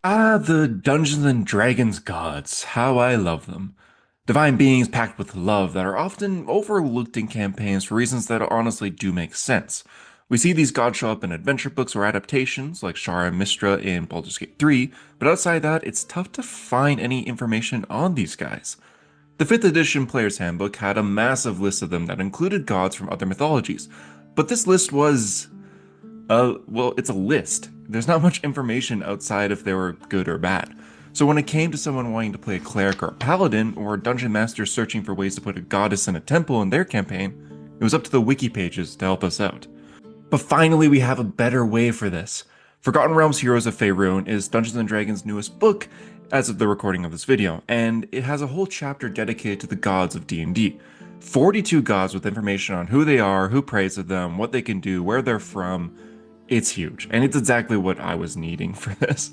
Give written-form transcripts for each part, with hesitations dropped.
Ah, the Dungeons and Dragons gods. How I love them. Divine beings packed with love that are often overlooked in campaigns for reasons that honestly do make sense. We see these gods show up in adventure books or adaptations, like Shar and Mystra in Baldur's Gate 3, but outside that, it's tough to find any information on these guys. The 5th edition Player's Handbook had a massive list of them that included gods from other mythologies, but this list was well, it's a list. There's not much information outside if they were good or bad. So when it came to someone wanting to play a cleric or a paladin, or a dungeon master searching for ways to put a goddess in a temple in their campaign, it was up to the wiki pages to help us out. But finally, we have a better way for this. Forgotten Realms Heroes of Faerun is Dungeons & Dragons' newest book as of the recording of this video, and it has a whole chapter dedicated to the gods of D&D. 42 gods with information on who they are, who prays to them, what they can do, where they're from. It's huge, and it's exactly what I was needing for this.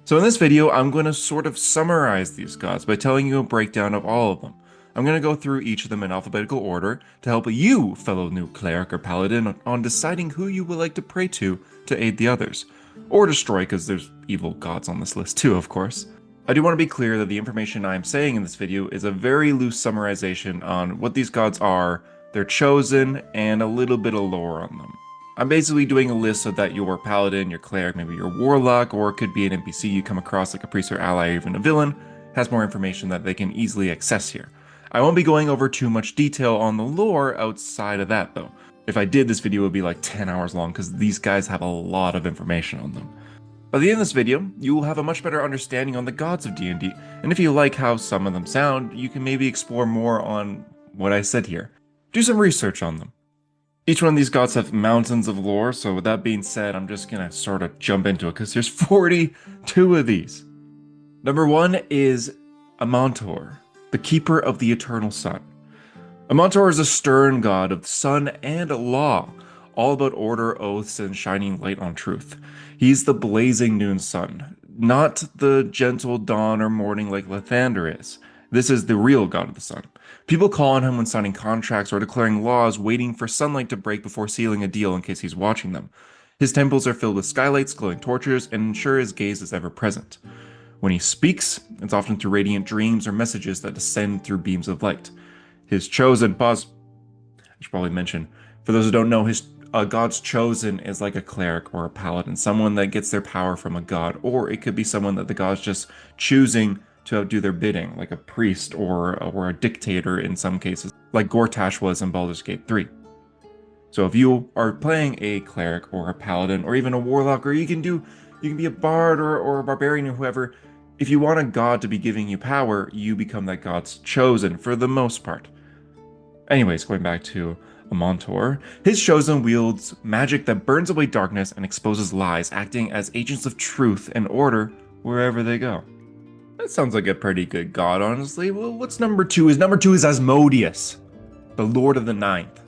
So in this video, I'm going to sort of summarize these gods by telling you a breakdown of all of them. I'm going to go through each of them in alphabetical order to help you, fellow new cleric or paladin, on deciding who you would like to pray to aid the others. Or destroy, because there's evil gods on this list too, of course. I do want to be clear that the information I'm saying in this video is a very loose summarization on what these gods are, their chosen, and a little bit of lore on them. I'm basically doing a list so that your paladin, your cleric, maybe your warlock, or it could be an NPC you come across like a priest or ally or even a villain, has more information that they can easily access here. I won't be going over too much detail on the lore outside of that though. If I did, this video would be like 10 hours long because these guys have a lot of information on them. By the end of this video, you will have a much better understanding on the gods of D&D, and if you like how some of them sound, you can maybe explore more on what I said here. Do some research on them. Each one of these gods have mountains of lore, so with that being said, I'm just gonna sort of jump into it because there's 42 of these. Number 1 is Amaunator, the keeper of the eternal sun. Amaunator is a stern god of the sun and law, all about order, oaths, and shining light on truth. He's the blazing noon sun, not the gentle dawn or morning like Lathander is. This is the real god of the sun. People call on him when signing contracts or declaring laws, waiting for sunlight to break before sealing a deal in case he's watching them. His temples are filled with skylights, glowing torches, and ensure his gaze is ever present. When he speaks, it's often through radiant dreams or messages that descend through beams of light. His chosen, I should probably mention, for those who don't know, his god's chosen is like a cleric or a paladin, someone that gets their power from a god, or it could be someone that the god's just choosing to outdo their bidding, like a priest or a dictator in some cases, like Gortash was in Baldur's Gate 3. So if you are playing a cleric or a paladin or even a warlock, or you can be a bard or a barbarian or whoever, if you want a god to be giving you power, you become that god's chosen for the most part. Anyways, going back to Amaunator, his chosen wields magic that burns away darkness and exposes lies, acting as agents of truth and order wherever they go. That sounds like a pretty good god, honestly. Well, what's number 2 is? Number 2 is Asmodeus, the Lord of the Ninth.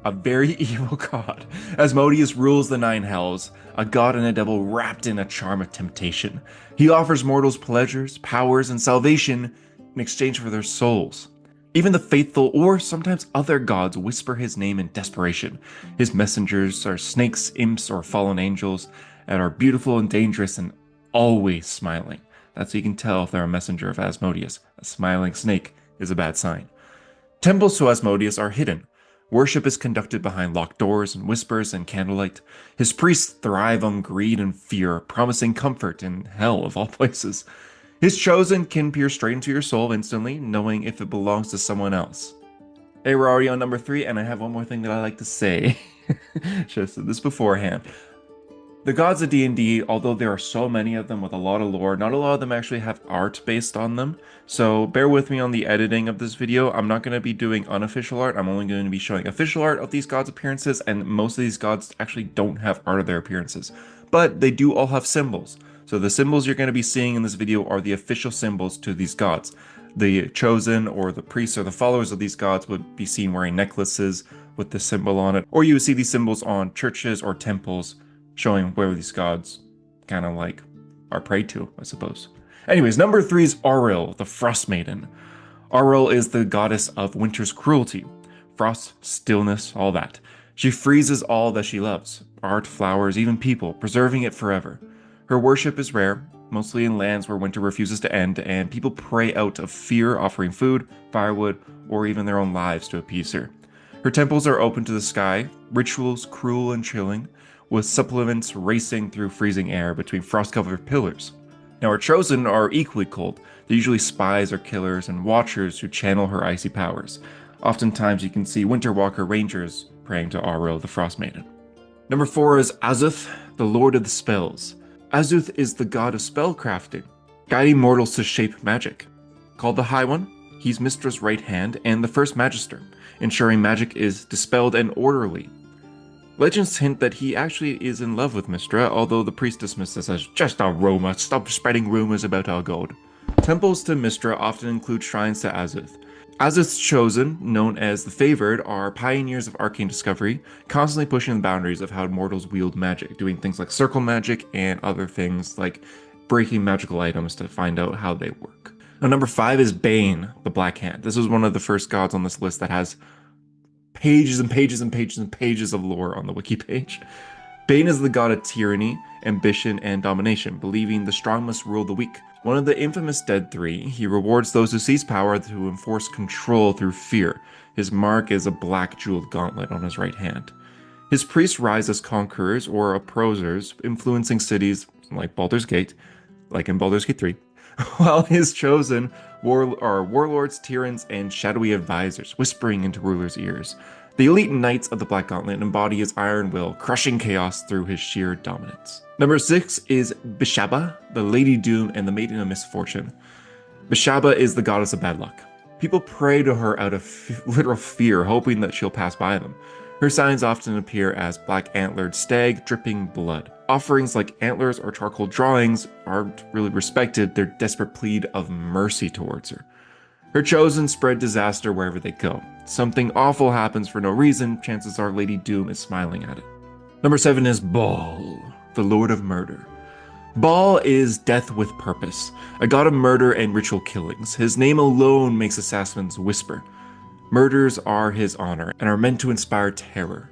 A very evil god. Asmodeus rules the 9 hells, a god and a devil wrapped in a charm of temptation. He offers mortals pleasures, powers, and salvation in exchange for their souls. Even the faithful or sometimes other gods whisper his name in desperation. His messengers are snakes, imps, or fallen angels that are beautiful and dangerous and always smiling. That's how you can tell if they're a messenger of Asmodeus. A smiling snake is a bad sign. Temples to Asmodeus are hidden. Worship is conducted behind locked doors and whispers and candlelight. His priests thrive on greed and fear, promising comfort in hell of all places. His chosen can peer straight into your soul instantly, knowing if it belongs to someone else. Hey, we're already on number 3, and I have one more thing that I like to say. Should have said this beforehand. The gods of D&D, although there are so many of them with a lot of lore, not a lot of them actually have art based on them. So bear with me on the editing of this video. I'm not going to be doing unofficial art. I'm only going to be showing official art of these gods' appearances, and most of these gods actually don't have art of their appearances. But they do all have symbols. So the symbols you're going to be seeing in this video are the official symbols to these gods. The chosen or the priests or the followers of these gods would be seen wearing necklaces with the symbol on it, or you would see these symbols on churches or temples, showing where these gods kind of like are prayed to, I suppose. Anyways, number 3 is Auril, the Frost Maiden. Auril is the goddess of winter's cruelty, frost, stillness, all that. She freezes all that she loves, art, flowers, even people, preserving it forever. Her worship is rare, mostly in lands where winter refuses to end, and people pray out of fear, offering food, firewood, or even their own lives to appease her. Her temples are open to the sky, rituals cruel and chilling, with supplements racing through freezing air between frost-covered pillars. Now her chosen are equally cold. They're usually spies or killers and watchers who channel her icy powers. Oftentimes you can see Winter Walker Rangers praying to Auril, the Frost Maiden. Number 4 is Azuth, the Lord of the Spells. Azuth is the god of spellcrafting, guiding mortals to shape magic. Called the High One, he's Mystra's right hand and the first magister, ensuring magic is dispelled and orderly. Legends hint that he actually is in love with Mystra, although the priest dismisses this as just a rumor. Stop spreading rumors about our god. Temples to Mystra often include shrines to Azuth. Azuth's chosen, known as the Favored, are pioneers of arcane discovery, constantly pushing the boundaries of how mortals wield magic, doing things like circle magic and other things like breaking magical items to find out how they work. Now, number 5 is Bane, the Black Hand. This is one of the first gods on this list that has pages and pages and pages and pages of lore on the wiki page. Bane is the god of tyranny, ambition, and domination, believing the strong must rule the weak. One of the infamous Dead Three, he rewards those who seize power to enforce control through fear. His mark is a black jeweled gauntlet on his right hand. His priests rise as conquerors or oppressors, influencing cities like Baldur's Gate, like in Baldur's Gate 3, while his chosen are warlords, tyrants, and shadowy advisors, whispering into rulers' ears. The elite knights of the Black Gauntlet embody his iron will, crushing chaos through his sheer dominance. Number 6 is Beshaba, the Lady Doom and the Maiden of Misfortune. Beshaba is the goddess of bad luck. People pray to her out of literal fear, hoping that she'll pass by them. Her signs often appear as black-antlered stag dripping blood. Offerings like antlers or charcoal drawings aren't really respected, their desperate plead of mercy towards her. Her chosen spread disaster wherever they go. Something awful happens for no reason, chances are Lady Doom is smiling at it. Number 7 is Bhaal, the Lord of Murder. Bhaal is death with purpose, a god of murder and ritual killings. His name alone makes assassins whisper. Murders are his honor and are meant to inspire terror.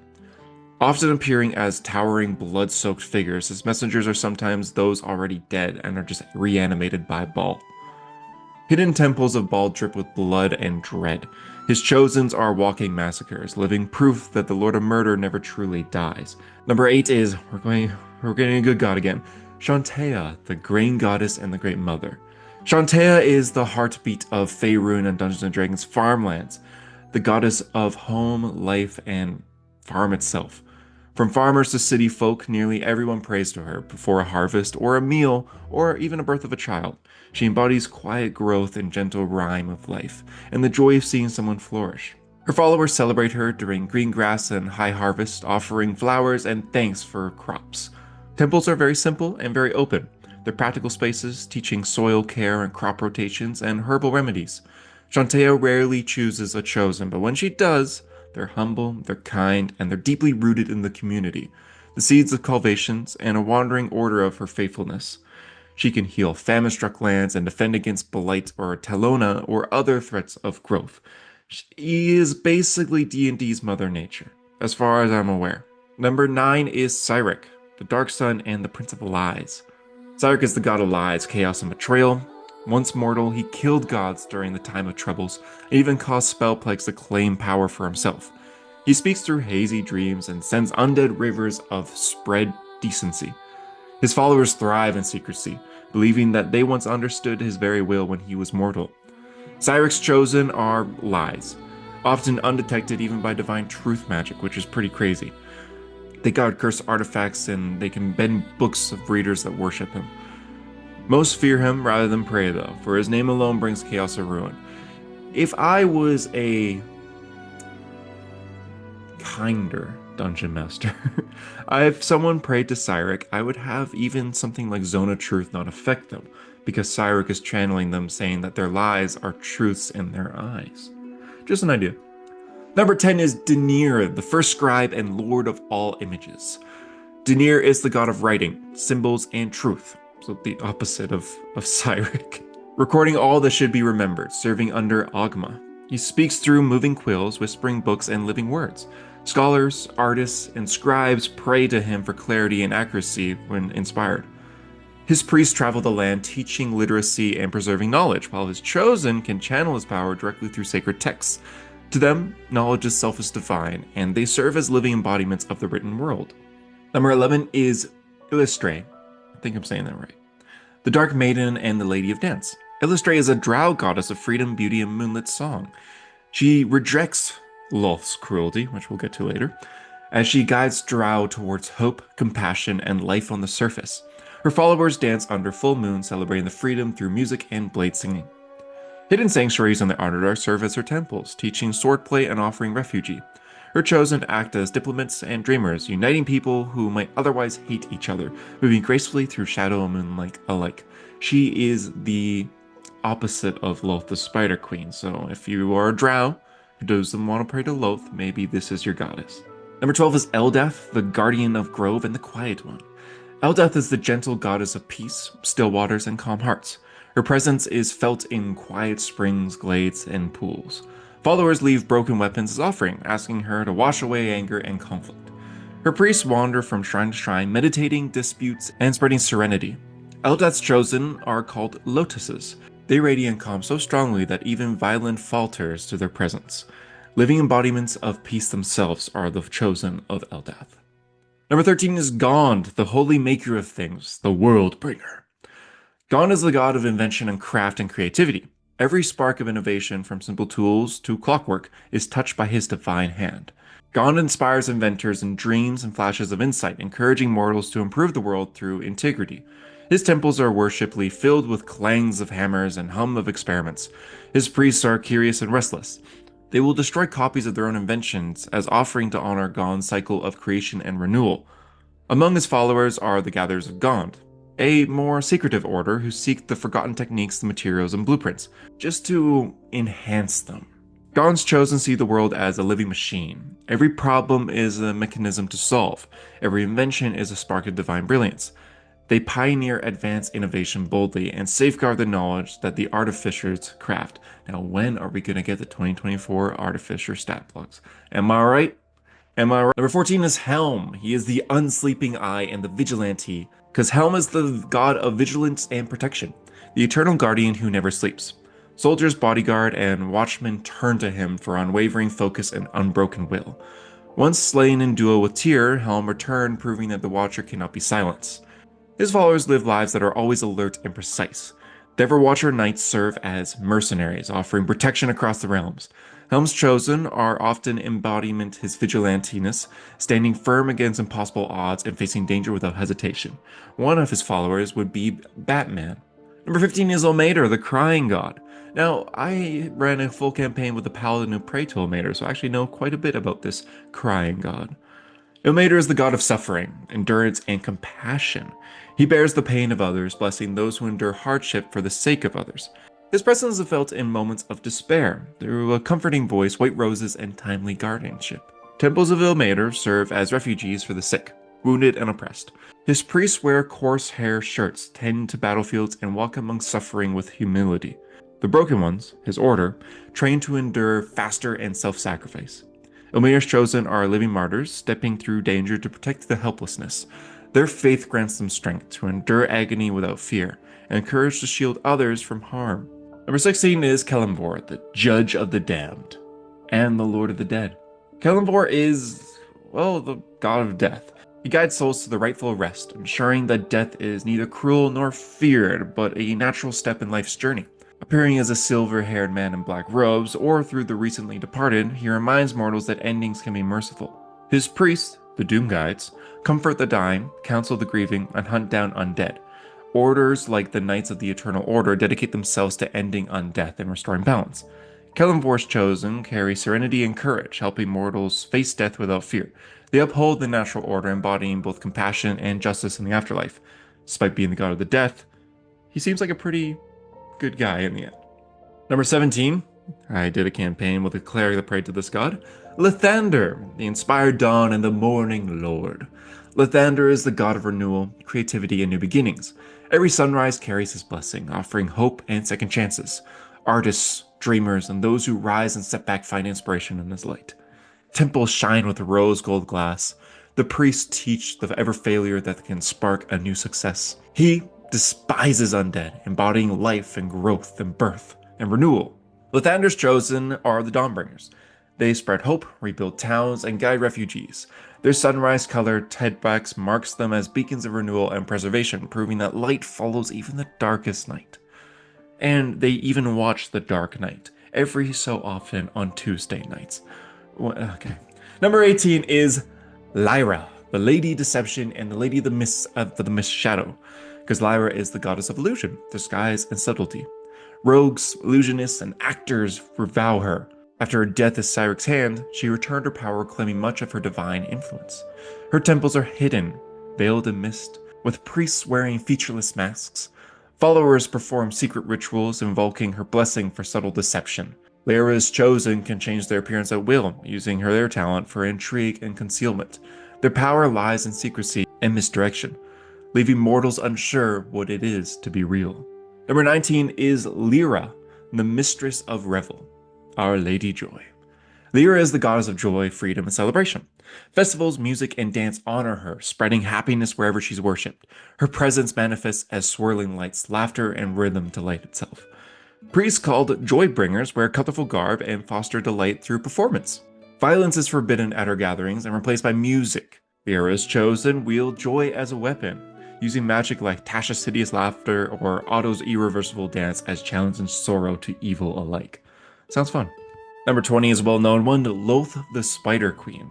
Often appearing as towering, blood-soaked figures, his messengers are sometimes those already dead and are just reanimated by Bhaal. Hidden temples of Bhaal drip with blood and dread. His chosens are walking massacres, living proof that the Lord of Murder never truly dies. Number 8 is, we're getting a good god again, Chauntea, the grain goddess and the great mother. Chauntea is the heartbeat of Faerun and Dungeons & Dragons farmlands, the goddess of home, life, and farm itself. From farmers to city folk, nearly everyone prays to her before a harvest or a meal or even a birth of a child. She embodies quiet growth and gentle rhyme of life, and the joy of seeing someone flourish. Her followers celebrate her during green grass and high harvest, offering flowers and thanks for crops. Temples are very simple and very open. They're practical spaces, teaching soil care and crop rotations and herbal remedies. Chauntea rarely chooses a chosen, but when she does, they're humble, they're kind, and they're deeply rooted in the community, the seeds of cultivations and a wandering order of her faithfulness. She can heal famine-struck lands and defend against blight or Talona or other threats of growth. She is basically D&D's Mother Nature, as far as I'm aware. Number 9 is Cyric, the Dark Sun and the Prince of Lies. Cyric is the god of lies, chaos, and betrayal. Once mortal, he killed gods during the time of troubles, and even caused spell plagues to claim power for himself. He speaks through hazy dreams and sends undead rivers of spread decency. His followers thrive in secrecy, believing that they once understood his very will when he was mortal. Cyric's chosen are lies, often undetected even by divine truth magic, which is pretty crazy. They guard cursed artifacts and they can bend books of readers that worship him. Most fear him rather than pray though, for his name alone brings chaos or ruin. If I was a kinder dungeon master, if someone prayed to Cyric, I would have even something like Zone of Truth not affect them, because Cyric is channeling them, saying that their lies are truths in their eyes. Just an idea. Number 10 is Dendeneer, the first scribe and lord of all images. Dendeneer is the god of writing, symbols, and truth, so the opposite of Cyric. Recording all that should be remembered, serving under Oghma. He speaks through moving quills, whispering books, and living words. Scholars, artists, and scribes pray to him for clarity and accuracy when inspired. His priests travel the land teaching literacy and preserving knowledge, while his chosen can channel his power directly through sacred texts. To them, knowledge itself is divine, and they serve as living embodiments of the written world. Number 11 is Eilistraee. I think I'm saying that right. The Dark Maiden and the Lady of Dance. Eilistraee is a drow goddess of freedom, beauty, and moonlit song. She rejects Lolth's cruelty, which we'll get to later, as she guides drow towards hope, compassion, and life on the surface. Her followers dance under full moon, celebrating the freedom through music and blade singing. Hidden sanctuaries on the Underdark serve as her temples, teaching swordplay and offering refuge. Her chosen act as diplomats and dreamers, uniting people who might otherwise hate each other, moving gracefully through shadow and moonlight alike. She is the opposite of Lolth the Spider Queen, so if you are a drow who doesn't want to pray to Lolth, maybe this is your goddess. Number 12 is Eldath, the guardian of Grove and the Quiet One. Eldath is the gentle goddess of peace, still waters, and calm hearts. Her presence is felt in quiet springs, glades, and pools. Followers leave broken weapons as offering, asking her to wash away anger and conflict. Her priests wander from shrine to shrine, meditating disputes and spreading serenity. Eldath's chosen are called lotuses. They radiate calm so strongly that even violence falters to their presence. Living embodiments of peace themselves are the chosen of Eldath. Number 13 is Gond, the holy maker of things, the world bringer. Gond is the god of invention and craft and creativity. Every spark of innovation, from simple tools to clockwork, is touched by his divine hand. Gond inspires inventors in dreams and flashes of insight, encouraging mortals to improve the world through integrity. His temples are worshipfully filled with clangs of hammers and hum of experiments. His priests are curious and restless. They will destroy copies of their own inventions as offering to honor Gond's cycle of creation and renewal. Among his followers are the Gatherers of Gond, a more secretive order who seek the forgotten techniques, the materials, and blueprints, just to enhance them. Gond's chosen see the world as a living machine. Every problem is a mechanism to solve. Every invention is a spark of divine brilliance. They pioneer advanced innovation boldly and safeguard the knowledge that the artificers craft. Now, when are we going to get the 2024 artificer stat blocks? Am I right? Am I right? Number 14 is Helm. He is the unsleeping eye and the vigilante, because Helm is the god of vigilance and protection, the eternal guardian who never sleeps. Soldiers, bodyguard, and watchmen turn to him for unwavering focus and unbroken will. Once slain in duel with Tyr, Helm returned, proving that the Watcher cannot be silenced. His followers live lives that are always alert and precise. The Everwatcher Knights serve as mercenaries, offering protection across the realms. Helm's chosen are often embodiment his vigilantiness, standing firm against impossible odds and facing danger without hesitation. One of his followers would be Batman. Number 15 is Ilmater, the Crying God. Now, I ran a full campaign with the paladin who prayed to Ilmater, so I actually know quite a bit about this Crying God. Ilmater is the god of suffering, endurance, and compassion. He bears the pain of others, blessing those who endure hardship for the sake of others. His presence is felt in moments of despair, through a comforting voice, white roses, and timely guardianship. Temples of Ilmater serve as refuges for the sick, wounded, and oppressed. His priests wear coarse hair shirts, tend to battlefields, and walk among suffering with humility. The broken ones, his order, train to endure faster and self-sacrifice. Ilmater's chosen are living martyrs, stepping through danger to protect the helplessness. Their faith grants them strength to endure agony without fear, and courage to shield others from harm. Number 16 is Kelemvor, the Judge of the Damned, and the Lord of the Dead. Kelemvor is, well, the god of death. He guides souls to the rightful rest, ensuring that death is neither cruel nor feared, but a natural step in life's journey. Appearing as a silver-haired man in black robes, or through the recently departed, he reminds mortals that endings can be merciful. His priests, the Doom Guides, comfort the dying, counsel the grieving, and hunt down undead. Orders like the Knights of the Eternal Order dedicate themselves to ending undeath and restoring balance. Kelemvor's chosen carry serenity and courage, helping mortals face death without fear. They uphold the natural order, embodying both compassion and justice in the afterlife. Despite being the god of the death, he seems like a pretty good guy in the end. Number 17, I did a campaign with a cleric that prayed to this god. Lathander, the inspired dawn and the morning lord. Lathander is the god of renewal, creativity, and new beginnings. Every sunrise carries his blessing, offering hope and second chances. Artists, dreamers, and those who rise and step back find inspiration in his light. Temples shine with rose gold glass. The priests teach the ever failure that can spark a new success. He despises undead, embodying life and growth and birth and renewal. Lathander's chosen are the Dawnbringers. They spread hope, rebuild towns, and guide refugees. Their sunrise-colored headbacks marks them as beacons of renewal and preservation, proving that light follows even the darkest night. And they even watch the Dark Night every so often on Tuesday nights. Okay. Number 18 is Lliira, the Lady Deception and the Lady of the Mist Shadow, because Lliira is the goddess of illusion, disguise, and subtlety. Rogues, illusionists, and actors revere her. After her death at Cyric's hand, she returned her power, claiming much of her divine influence. Her temples are hidden, veiled in mist, with priests wearing featureless masks. Followers perform secret rituals, invoking her blessing for subtle deception. Lliira's chosen can change their appearance at will, using their talent for intrigue and concealment. Their power lies in secrecy and misdirection, leaving mortals unsure what it is to be real. Number 19 is Lliira, the Mistress of Revel, Our Lady Joy. Lliira is the goddess of joy, freedom, and celebration. Festivals, music, and dance honor her, spreading happiness wherever she's worshipped. Her presence manifests as swirling lights, laughter, and rhythm to light itself. Priests called Joybringers wear colorful garb and foster delight through performance. Violence is forbidden at her gatherings and replaced by music. Lliira's chosen wield joy as a weapon, using magic like Tasha's hideous laughter or Otto's irreversible dance as challenge and sorrow to evil alike. Sounds fun. Number 20 is a well-known one, Lolth the Spider Queen.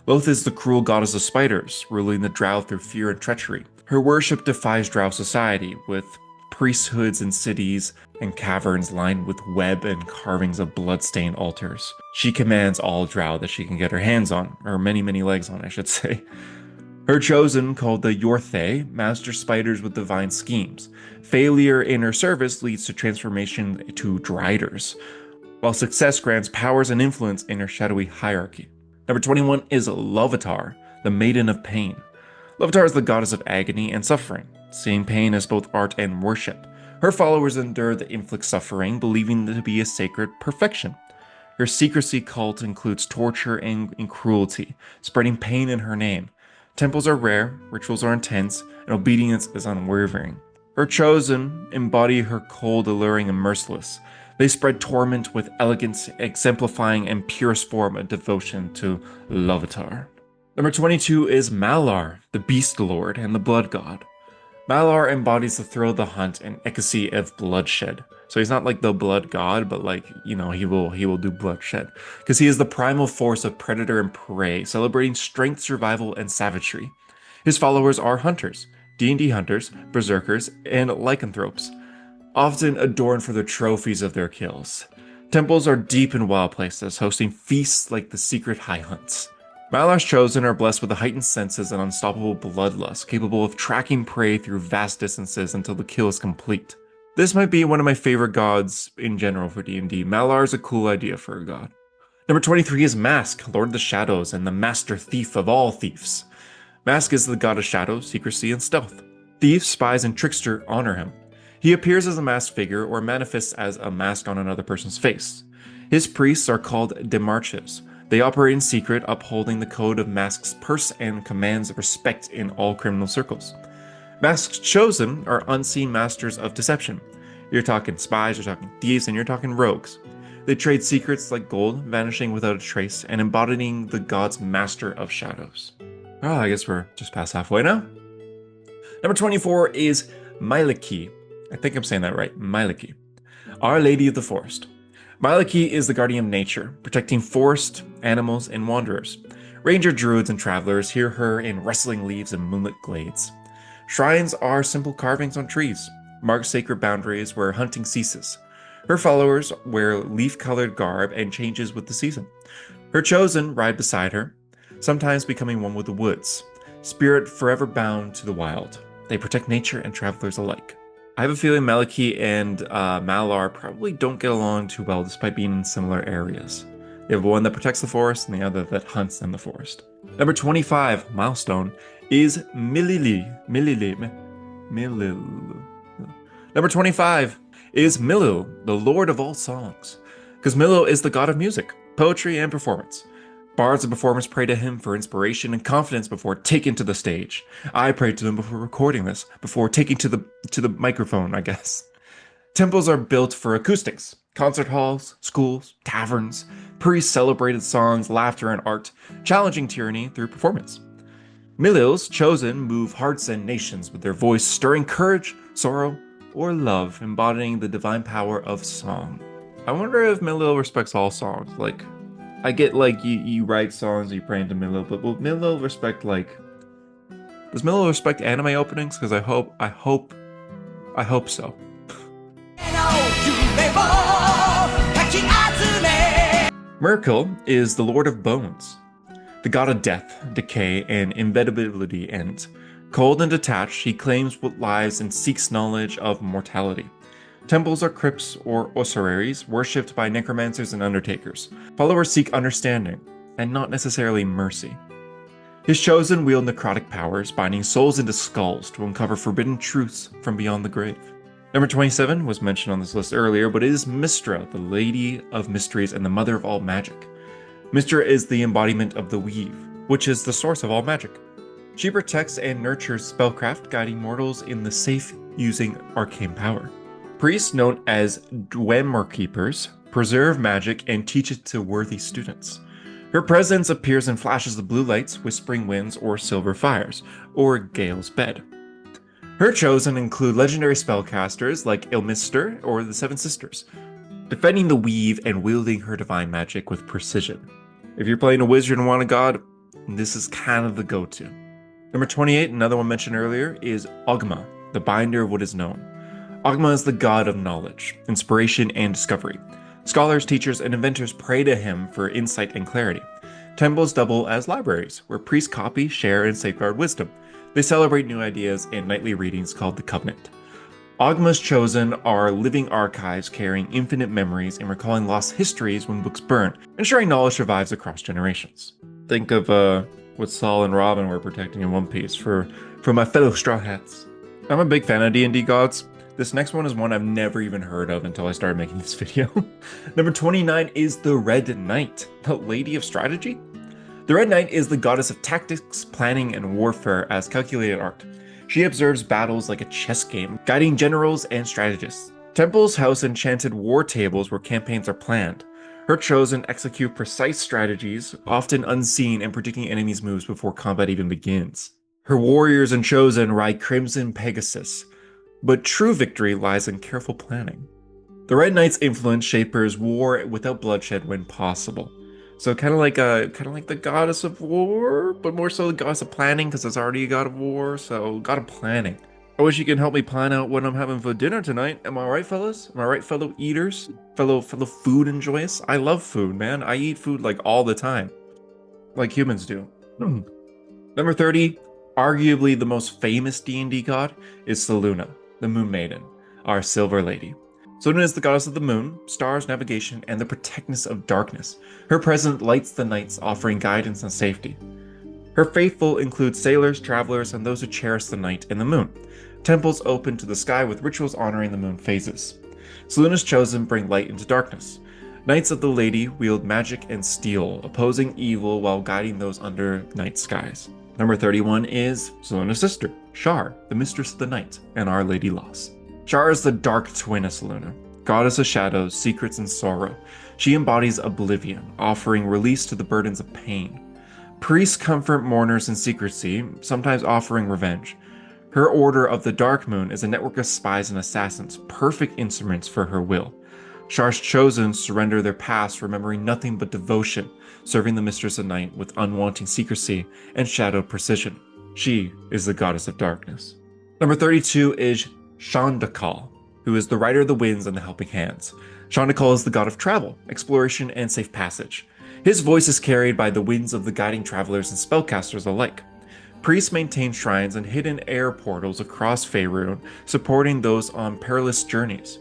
Lolth is the cruel goddess of spiders, ruling the drow through fear and treachery. Her worship defies drow society, with priesthoods in cities and caverns lined with web and carvings of blood-stained altars. She commands all drow that she can get her hands on, or many legs on, I should say. Her chosen, called the Yorthe, masters spiders with divine schemes. Failure in her service leads to transformation to driders, while success grants powers and influence in her shadowy hierarchy. Number 21 is Loviatar, the Maiden of Pain. Loviatar is the goddess of agony and suffering, seeing pain as both art and worship. Her followers endure the inflict suffering, believing it to be a sacred perfection. Her secrecy cult includes torture and cruelty, spreading pain in her name. Temples are rare, rituals are intense, and obedience is unwavering. Her chosen embody her cold, alluring, and merciless. They spread torment with elegance, exemplifying and purest form of devotion to Loviatar. Number 22 is Malar, the Beast Lord and the Blood God. Malar embodies the thrill of the hunt and ecstasy of bloodshed. So he's not like the blood god, but like, he will do bloodshed. Because he is the primal force of predator and prey, celebrating strength, survival, and savagery. His followers are hunters, D&D hunters, berserkers, and lycanthropes, often adorned for the trophies of their kills. Temples are deep in wild places, hosting feasts like the secret high hunts. Malar's chosen are blessed with the heightened senses and unstoppable bloodlust, capable of tracking prey through vast distances until the kill is complete. This might be one of my favorite gods in general for D&D. Malar is a cool idea for a god. Number 23 is Mask, Lord of the Shadows and the master thief of all thieves. Mask is the god of shadows, secrecy, and stealth. Thieves, spies, and trickster honor him. He appears as a masked figure or manifests as a mask on another person's face. His priests are called demarches. They operate in secret, upholding the code of Mask's purse and commands respect in all criminal circles. Mask's chosen are unseen masters of deception. You're talking spies, you're talking thieves, and you're talking rogues. They trade secrets like gold, vanishing without a trace, and embodying the god's master of shadows. Well, I guess we're just past halfway now. Number 24 is Mielikki. I think I'm saying that right, Mielikki. Our Lady of the Forest. Mielikki is the guardian of nature, protecting forest, animals, and wanderers. Ranger druids and travelers hear her in rustling leaves and moonlit glades. Shrines are simple carvings on trees, mark sacred boundaries where hunting ceases. Her followers wear leaf-colored garb and changes with the season. Her chosen ride beside her, sometimes becoming one with the woods, spirit forever bound to the wild. They protect nature and travelers alike. I have a feeling Mielikki and Malar probably don't get along too well despite being in similar areas. You have one that protects the forest and the other that hunts in the forest. Number 25, milestone, is Milil. Number 25 is Milil, the Lord of all songs. Because Milil is the god of music, poetry, and performance. Bards and performers pray to him for inspiration and confidence before taking to the stage. I prayed to him before recording this, before taking to the microphone, I guess. Temples are built for acoustics. Concert halls, schools, taverns. Priests celebrated songs, laughter, and art, challenging tyranny through performance. Milil's chosen move hearts and nations with their voice, stirring courage, sorrow, or love, embodying the divine power of song. I wonder if Milil respects all songs. Like, I get like you write songs, you pray into Milil, but will Milil respect does Milil respect anime openings? Because I hope so. Myrkul is the Lord of Bones, the god of death, decay, and inevitability, and cold and detached, he claims what lies and seeks knowledge of mortality. Temples are crypts or ossuaries, worshipped by necromancers and undertakers. Followers seek understanding, and not necessarily mercy. His chosen wield necrotic powers, binding souls into skulls to uncover forbidden truths from beyond the grave. Number 27 was mentioned on this list earlier, but it is Mystra, the Lady of Mysteries and the Mother of all magic. Mystra is the embodiment of the Weave, which is the source of all magic. She protects and nurtures spellcraft, guiding mortals in the safe using arcane power. Priests, known as Dwemer Keepers, preserve magic and teach it to worthy students. Her presence appears in flashes of blue lights, whispering winds, or silver fires, or Gale's bed. Her chosen include legendary spellcasters like Eilistraee or the Seven Sisters, defending the Weave and wielding her divine magic with precision. If you're playing a wizard and want a god, this is kind of the go-to. Number 28, another one mentioned earlier, is Oghma, the binder of what is known. Oghma is the god of knowledge, inspiration, and discovery. Scholars, teachers, and inventors pray to him for insight and clarity. Temples double as libraries, where priests copy, share, and safeguard wisdom. They celebrate new ideas in nightly readings called the Covenant. Oghma's chosen are living archives carrying infinite memories and recalling lost histories when books burn, ensuring knowledge survives across generations. Think of what Saul and Robin were protecting in One Piece for my fellow Straw Hats. I'm a big fan of D&D gods. This next one is one I've never even heard of until I started making this video. Number 29 is the Red Knight, the Lady of Strategy. The Red Knight is the goddess of tactics, planning, and warfare as calculated art. She observes battles like a chess game, guiding generals and strategists. Temples house enchanted war tables where campaigns are planned. Her chosen execute precise strategies, often unseen and predicting enemies' moves before combat even begins. Her warriors and chosen ride Crimson Pegasus, but true victory lies in careful planning. The Red Knight's influence shapers war without bloodshed when possible. So kind of like the goddess of war, but more so the goddess of planning, because there's already a god of war, so god of planning. I wish you can help me plan out what I'm having for dinner tonight. Am I right, fellas? Am I right, fellow eaters? Fellow food enjoyers? I love food, man. I eat food like all the time. Like humans do. Number 30, arguably the most famous D&D god, is Selune, the Moon Maiden, our Silver Lady. Selune is the goddess of the moon, stars, navigation, and the protectness of darkness. Her presence lights the nights, offering guidance and safety. Her faithful include sailors, travelers, and those who cherish the night and the moon. Temples open to the sky with rituals honoring the moon phases. Selune's chosen bring light into darkness. Knights of the Lady wield magic and steel, opposing evil while guiding those under night skies. Number 31 is Selune's sister, Shar, the mistress of the night, and Our Lady Lost. Shar is the dark twin of Selune, goddess of shadows, secrets, and sorrow. She embodies oblivion, offering release to the burdens of pain. Priests comfort mourners in secrecy, sometimes offering revenge. Her Order of the Dark Moon is a network of spies and assassins, perfect instruments for her will. Shar's chosen surrender their past, remembering nothing but devotion, serving the Mistress of Night with unwanting secrecy and shadowed precision. She is the goddess of darkness. Number 32 is Shaundakul, who is the rider of the winds and the helping hands. Shaundakul is the god of travel, exploration, and safe passage. His voice is carried by the winds of the guiding travelers and spellcasters alike. Priests maintain shrines and hidden air portals across Faerun, supporting those on perilous journeys.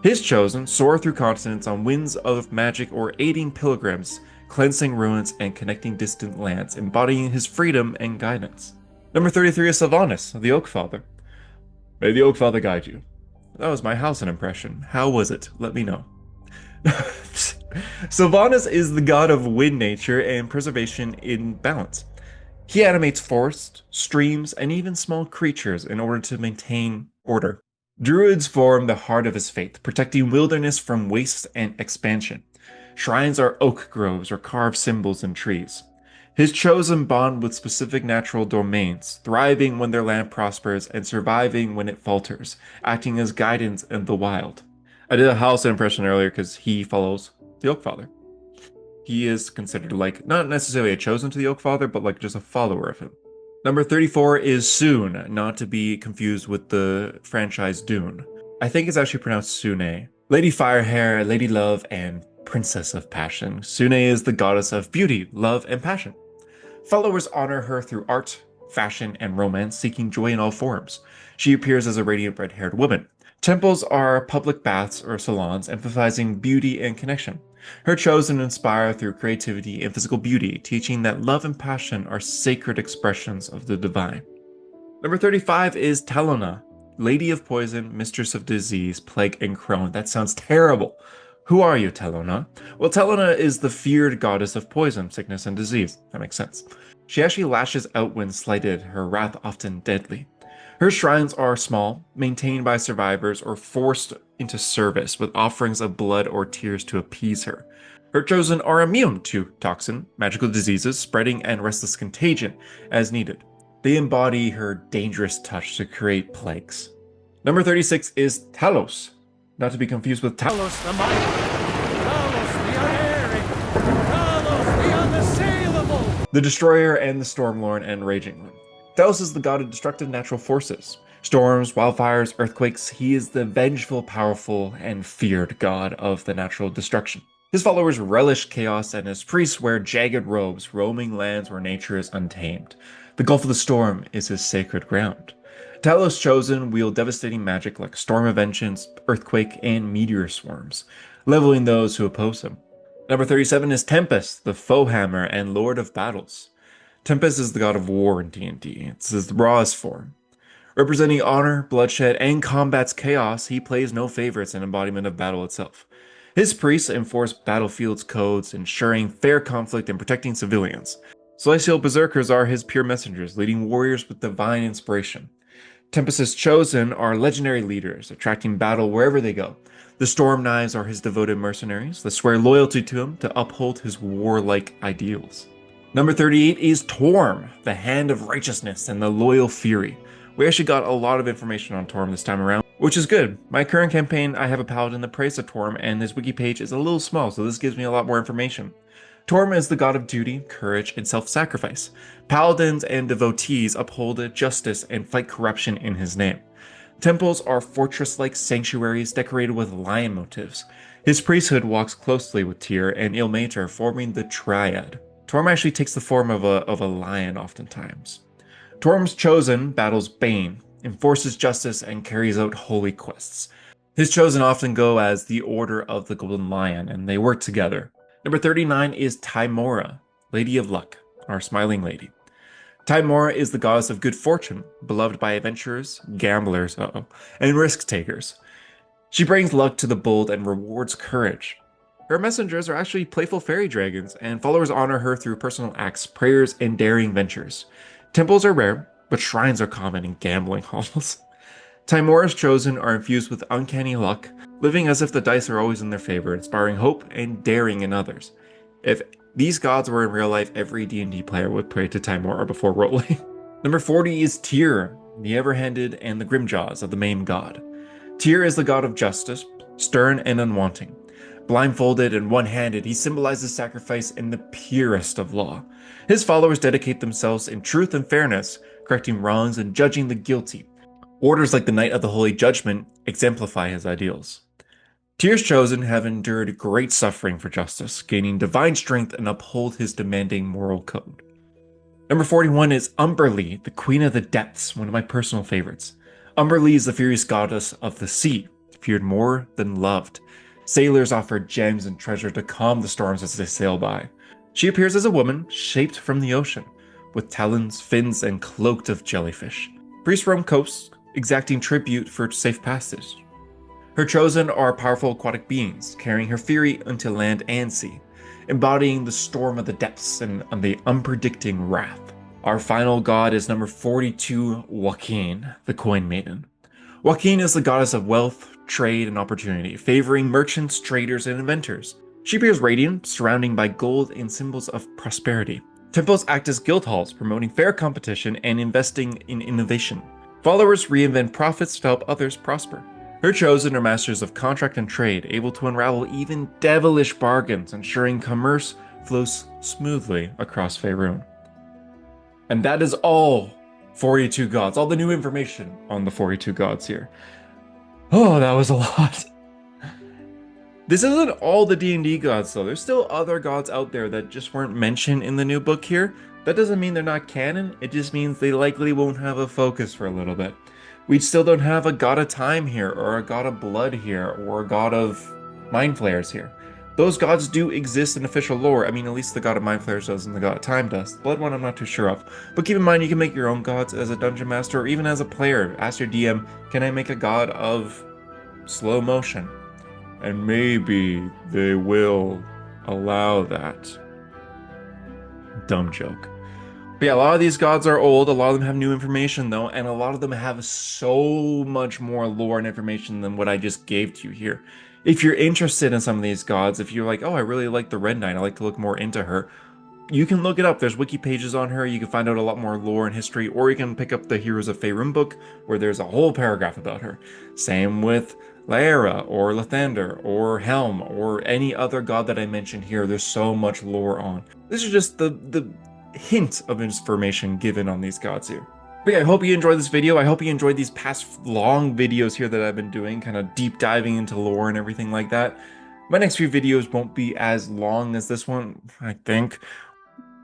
His chosen soar through continents on winds of magic or aiding pilgrims, cleansing ruins and connecting distant lands, embodying his freedom and guidance. Number 33 is Silvanus, the Oak Father. May the Oak Father guide you. That was my Hausen impression. How was it? Let me know. Silvanus is the god of wind nature and preservation in balance. He animates forests, streams, and even small creatures in order to maintain order. Druids form the heart of his faith, protecting wilderness from waste and expansion. Shrines are oak groves or carved symbols in trees. His chosen bond with specific natural domains, thriving when their land prospers and surviving when it falters, acting as guidance in the wild. I did a house impression earlier because he follows the Oak Father. He is considered like not necessarily a chosen to the Oak Father, but like just a follower of him. Number 34 is Sune, not to be confused with the franchise Dune. I think it's actually pronounced Sune. Lady Firehair, Lady Love, and Princess of Passion. Sune is the goddess of beauty, love, and passion. Followers honor her through art, fashion, and romance, seeking joy in all forms. She appears as a radiant red-haired woman. Temples are public baths or salons, emphasizing beauty and connection. Her chosen inspire through creativity and physical beauty, teaching that love and passion are sacred expressions of the divine. Number 35 is Talona, Lady of Poison, Mistress of Disease, Plague, and Crone. That sounds terrible. Who are you, Talona? Well, Talona is the feared goddess of poison, sickness, and disease. That makes sense. She actually lashes out when slighted, her wrath often deadly. Her shrines are small, maintained by survivors or forced into service with offerings of blood or tears to appease her. Her chosen are immune to toxin, magical diseases, spreading, and restless contagion as needed. They embody her dangerous touch to create plagues. Number 36 is Talos, not to be confused with Talos the mighty, Talos the unerring, Talos the unassailable, the Destroyer and the Stormlord and Raging One. Talos is the god of destructive natural forces. Storms, wildfires, earthquakes, he is the vengeful, powerful, and feared god of the natural destruction. His followers relish chaos and his priests wear jagged robes, roaming lands where nature is untamed. The Gulf of the Storm is his sacred ground. Talos' chosen wield devastating magic like storm inventions, earthquake, and meteor swarms, leveling those who oppose him. Number 37 is Tempus, the Foehammer and Lord of Battles. Tempus is the god of war in D&D. It's his rawest form. Representing honor, bloodshed, and combat's chaos, he plays no favorites in embodiment of battle itself. His priests enforce battlefield's codes, ensuring fair conflict and protecting civilians. Celestial berserkers are his pure messengers, leading warriors with divine inspiration. Tempest's chosen are legendary leaders, attracting battle wherever they go. The Storm Knives are his devoted mercenaries that swear loyalty to him to uphold his warlike ideals. Number 38 is Torm, the Hand of Righteousness and the Loyal Fury. We actually got a lot of information on Torm this time around, which is good. My current campaign, I have a paladin that prays to Torm, and his wiki page is a little small, so this gives me a lot more information. Torm is the god of duty, courage, and self-sacrifice. Paladins and devotees uphold justice and fight corruption in his name. Temples are fortress-like sanctuaries decorated with lion motifs. His priesthood walks closely with Tyr and Ilmater, forming the Triad. Torm actually takes the form of a lion oftentimes. Torm's chosen battles Bane, enforces justice, and carries out holy quests. His chosen often go as the Order of the Golden Lion, and they work together. Number 39 is Tymora, Lady of Luck, our smiling lady. Tymora is the goddess of good fortune, beloved by adventurers, gamblers, and risk-takers. She brings luck to the bold and rewards courage. Her messengers are actually playful fairy dragons, and followers honor her through personal acts, prayers, and daring ventures. Temples are rare, but shrines are common in gambling halls. Tymora's chosen are infused with uncanny luck, living as if the dice are always in their favor, inspiring hope and daring in others. If these gods were in real life, every D&D player would pray to Tymora before rolling. Number 40 is Tyr, the Ever-Handed and the Grimjaws of the Maimed God. Tyr is the god of justice, stern and unwanting. Blindfolded and one-handed, he symbolizes sacrifice in the purest of law. His followers dedicate themselves in truth and fairness, correcting wrongs and judging the guilty. Orders like the Knight of the Holy Judgment exemplify his ideals. Tyr's chosen have endured great suffering for justice, gaining divine strength and uphold his demanding moral code. Number 41 is Umberlee, the Queen of the Depths, one of my personal favorites. Umberlee is the furious goddess of the sea, feared more than loved. Sailors offer gems and treasure to calm the storms as they sail by. She appears as a woman, shaped from the ocean, with talons, fins, and cloaked of jellyfish. Priests roam coasts, exacting tribute for safe passage. Her chosen are powerful aquatic beings, carrying her fury into land and sea, embodying the storm of the depths and the unpredicting wrath. Our final god is number 42, Waukeen, the Coin Maiden. Waukeen is the goddess of wealth, trade, and opportunity, favoring merchants, traders, and inventors. She appears radiant, surrounding by gold and symbols of prosperity. Temples act as guild halls, promoting fair competition and investing in innovation. Followers reinvent profits to help others prosper. Her chosen are masters of contract and trade, able to unravel even devilish bargains, ensuring commerce flows smoothly across Faerun. And that is all 42 gods, all the new information on the 42 gods here. Oh, that was a lot. This isn't all the D&D gods though. There's still other gods out there that just weren't mentioned in the new book here. That doesn't mean they're not canon, it just means they likely won't have a focus for a little bit. We still don't have a god of time here, or a god of blood here, or a god of mind flayers here. Those gods do exist in official lore. I mean, at least the god of mind flayers does and the god of time does. The blood one I'm not too sure of. But keep in mind, you can make your own gods as a dungeon master, or even as a player. Ask your DM, can I make a god of slow motion? And maybe they will allow that. Dumb joke. But yeah, a lot of these gods are old, a lot of them have new information though, and a lot of them have so much more lore and information than what I just gave to you here. If you're interested in some of these gods, if you're like, oh, I really like the Red Knight, I like to look more into her, you can look it up. There's wiki pages on her, you can find out a lot more lore and history, or you can pick up the Heroes of Faerun book, where there's a whole paragraph about her. Same with Lliira, or Lathander, or Helm, or any other god that I mentioned here. There's so much lore on. This is just the hint of information given on these gods here. But yeah, I hope you enjoyed this video. I hope you enjoyed these past long videos here that I've been doing, kind of deep diving into lore and everything like that. My next few videos won't be as long as this one, I think.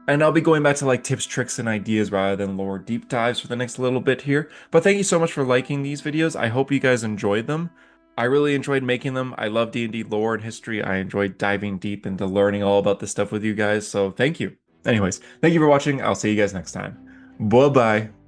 And I'll be going back to like tips, tricks, and ideas rather than lore deep dives for the next little bit here. But thank you so much for liking these videos. I hope you guys enjoyed them. I really enjoyed making them. I love D&D lore and history. I enjoyed diving deep into learning all about this stuff with you guys. So thank you. Anyways, thank you for watching. I'll see you guys next time. Bye-bye.